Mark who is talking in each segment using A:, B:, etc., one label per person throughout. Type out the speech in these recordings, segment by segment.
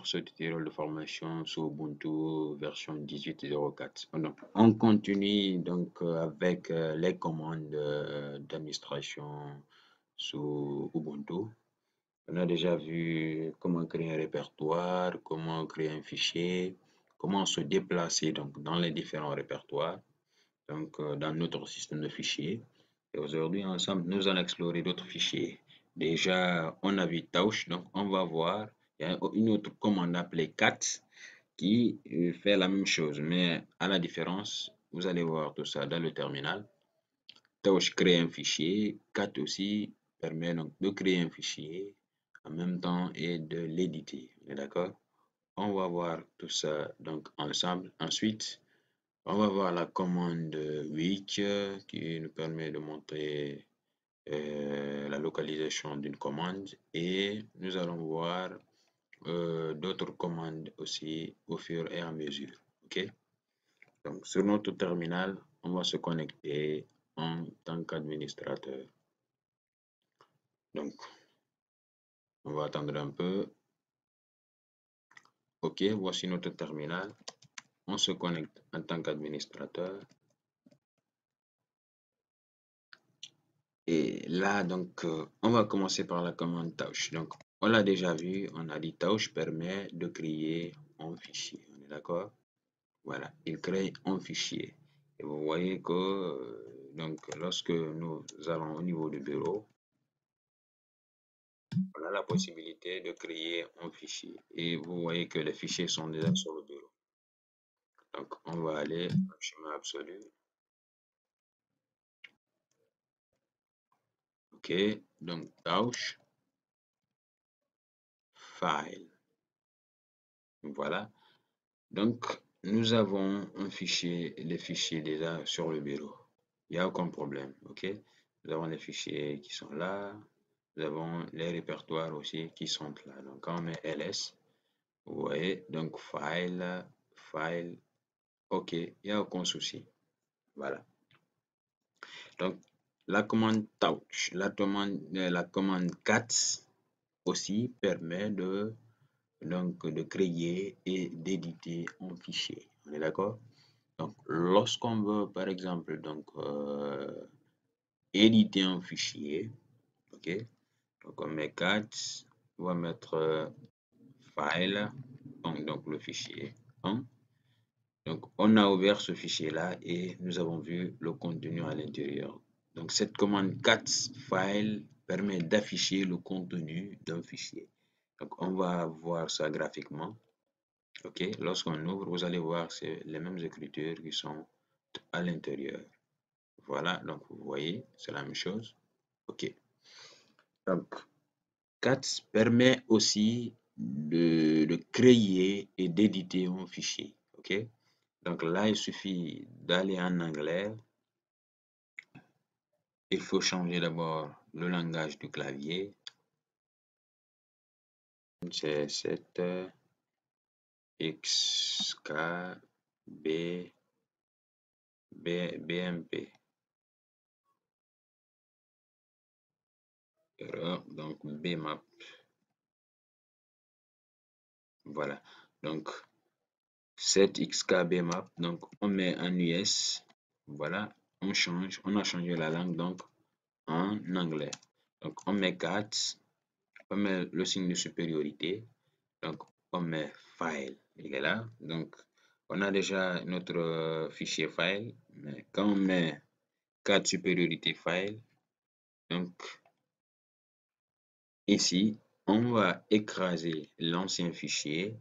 A: pour ce tutoriel de formation sur Ubuntu version 18.04. Donc, on continue donc avec les commandes d'administration sous Ubuntu. On a déjà vu comment créer un répertoire, comment créer un fichier, comment se déplacer donc dans les différents répertoires, donc dans notre système de fichiers. Et aujourd'hui, ensemble, nous allons explorer d'autres fichiers. Déjà, on a vu Touch, donc on va voir, il y a une autre commande appelée cat qui fait la même chose, mais à la différence, vous allez voir tout ça dans le terminal. Touch crée un fichier, cat aussi permet donc de créer un fichier en même temps et de l'éditer. D'accord? On va voir tout ça donc ensemble. Ensuite, on va voir la commande weak qui nous permet de montrer la localisation d'une commande et nous allons voir d'autres commandes aussi au fur et à mesure. Ok? Donc sur notre terminal, on va se connecter en tant qu'administrateur. Donc on va attendre un peu. Ok, voici notre terminal. On se connecte en tant qu'administrateur. Et là, donc, on va commencer par la commande touch. Donc, on l'a déjà vu, on a dit touch permet de créer un fichier. On est d'accord? Voilà, il crée un fichier. Et vous voyez que, donc, lorsque nous allons au niveau du bureau, on a la possibilité de créer un fichier. Et vous voyez que les fichiers sont déjà sur le bureau. Donc, on va aller en chemin absolu. Ok, donc touch, file. Voilà. Donc, nous avons un fichier, les fichiers déjà sur le bureau. Il n'y a aucun problème. Ok. Nous avons les fichiers qui sont là. Nous avons les répertoires aussi qui sont là. Donc, quand on met ls, vous voyez, donc file, file. Ok, il n'y a aucun souci. Voilà. Donc, la commande touch, la commande cat aussi permet de créer et d'éditer un fichier. On est d'accord? Donc, lorsqu'on veut, par exemple, donc éditer un fichier, ok? Donc, on met cat, on va mettre file, donc le fichier 1. Donc, on a ouvert ce fichier-là et nous avons vu le contenu à l'intérieur. Donc, cette commande cat file permet d'afficher le contenu d'un fichier. Donc, on va voir ça graphiquement. Ok, lorsqu'on ouvre, vous allez voir, c'est les mêmes écritures qui sont à l'intérieur. Voilà, donc vous voyez, c'est la même chose. Ok. Donc, cat permet aussi de créer et d'éditer un fichier. Ok. Donc là, il suffit d'aller en anglais. Il faut changer d'abord le langage du clavier. C'est 7 XKB BMP. Donc bmap. Voilà. Donc 7XKBMap. Donc on met en US. Voilà. On change. On a changé la langue donc en anglais. Donc on met 4. On met le signe de supériorité. Donc on met file. Il est là. Donc on a déjà notre fichier file. Mais quand on met 4 supériorité file, donc ici, on va écraser l'ancien fichier.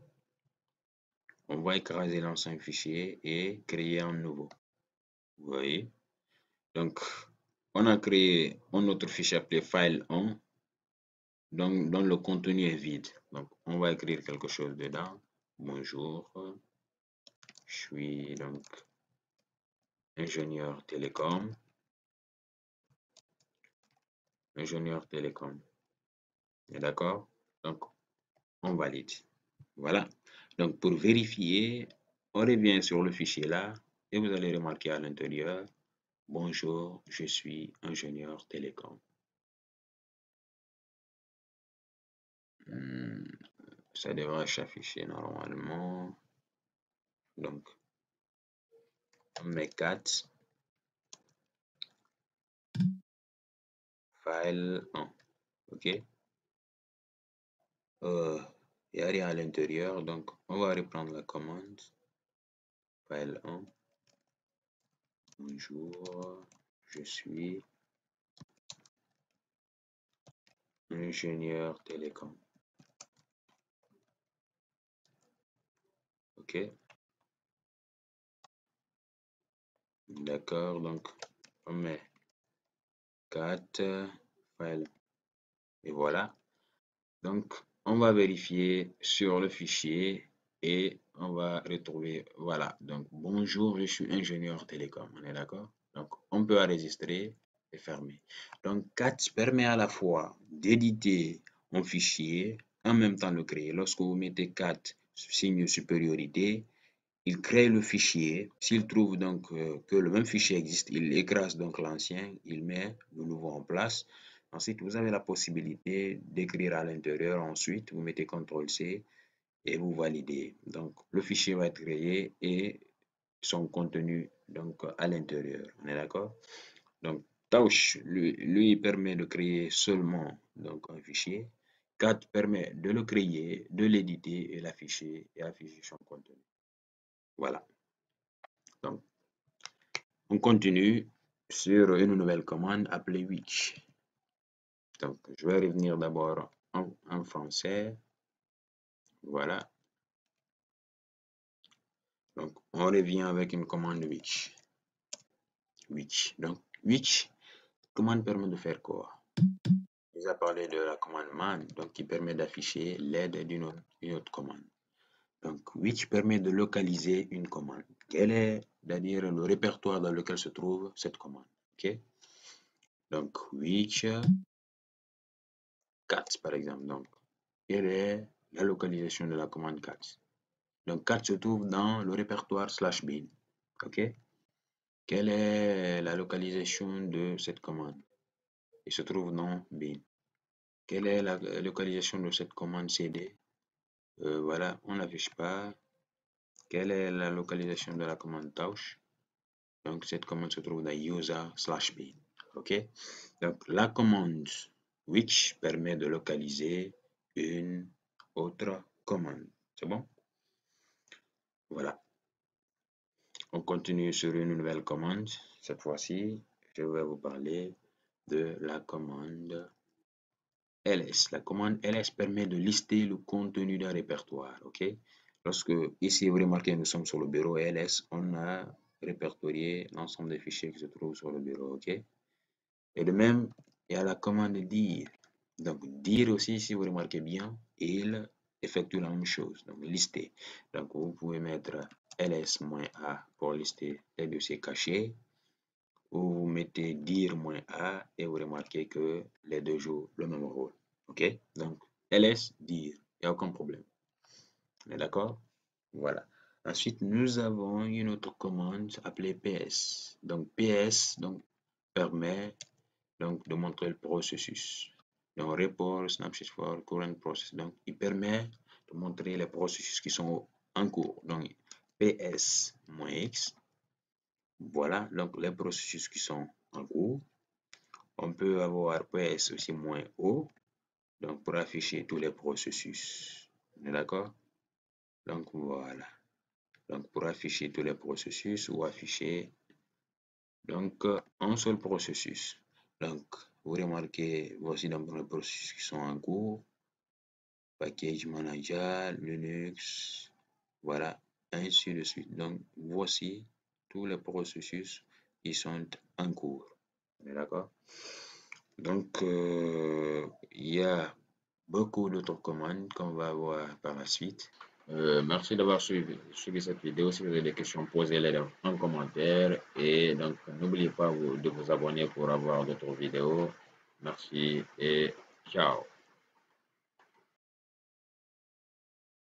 A: On va écraser l'ancien fichier et créer un nouveau. Vous voyez? Donc, on a créé un autre fichier appelé file1 dont le contenu est vide. Donc, on va écrire quelque chose dedans. Bonjour, je suis donc ingénieur télécom. Ingénieur télécom. D'accord? Donc, on valide. Voilà. Donc, pour vérifier, on revient sur le fichier là et vous allez remarquer à l'intérieur, bonjour, je suis ingénieur télécom. ça devrait s'afficher normalement. Donc, on met 4, file 1, ok. Il n'y a rien à l'intérieur, donc on va reprendre la commande. File 1. Bonjour, je suis ingénieur télécom. Ok. D'accord, donc on met 4 file. Et voilà. Donc, on va vérifier sur le fichier et on va retrouver, voilà. Donc, bonjour, je suis ingénieur télécom. On est d'accord? Donc, on peut enregistrer et fermer. Donc, CAT permet à la fois d'éditer un fichier, en même temps le créer. Lorsque vous mettez CAT signe supériorité, il crée le fichier. S'il trouve donc que le même fichier existe, il écrase donc l'ancien, il met le nouveau en place. Ensuite, vous avez la possibilité d'écrire à l'intérieur. Ensuite, vous mettez CTRL-C et vous validez. Donc, le fichier va être créé et son contenu donc à l'intérieur. On est d'accord? Donc, Touch, lui, permet de créer seulement donc un fichier. Cat permet de le créer, de l'éditer et l'afficher et afficher son contenu. Voilà. Donc, on continue sur une nouvelle commande appelée which. Donc, je vais revenir d'abord en français. Voilà. Donc, on revient avec une commande which. Donc, which commande permet de faire quoi? On a parlé de la commande man, donc qui permet d'afficher l'aide d'une autre commande. Donc, which permet de localiser une commande. Quel est, c'est-à-dire le répertoire dans lequel se trouve cette commande? Ok. Donc, which cat, par exemple. Donc, quelle est la localisation de la commande cat? Donc, cat se trouve dans le répertoire /bin. Ok. Quelle est la localisation de cette commande? Il se trouve dans bin. Quelle est la localisation de cette commande cd? Voilà, on n'affiche pas. Quelle est la localisation de la commande touch? Donc, cette commande se trouve dans user/bin. Ok. Donc, la commande which permet de localiser une autre commande. C'est bon? Voilà. On continue sur une nouvelle commande. Cette fois-ci, je vais vous parler de la commande ls. La commande ls permet de lister le contenu d'un répertoire. Ok. Lorsque ici vous remarquez nous sommes sur le bureau ls, on a répertorié l'ensemble des fichiers qui se trouvent sur le bureau. Ok. Et de même, il y a la commande dir. Donc dir aussi, si vous remarquez bien, il effectue la même chose. Donc lister. Donc vous pouvez mettre ls-a pour lister les dossiers cachés. Ou vous mettez dir-a et vous remarquez que les deux jouent le même rôle. Ok? Donc ls, dir, il n'y a aucun problème. On est d'accord? Voilà. Ensuite, nous avons une autre commande appelée ps. Donc ps permet donc de montrer le processus. Donc report, snapshot for current process. Donc il permet de montrer les processus qui sont en cours. Donc ps-x. Voilà donc les processus qui sont en cours. On peut avoir ps aussi -o. Donc pour afficher tous les processus. On est d'accord? Donc voilà. Donc pour afficher tous les processus ou afficher donc un seul processus. Donc vous remarquez voici donc les processus qui sont en cours. Package manager, Linux, voilà, ainsi de suite. Donc voici tous les processus qui sont en cours. On est d'accord? Donc il y a beaucoup d'autres commandes qu'on va voir par la suite. Merci d'avoir suivi cette vidéo. Si vous avez des questions, posez-les en commentaire. Et donc, n'oubliez pas de vous abonner pour avoir d'autres vidéos. Merci et ciao.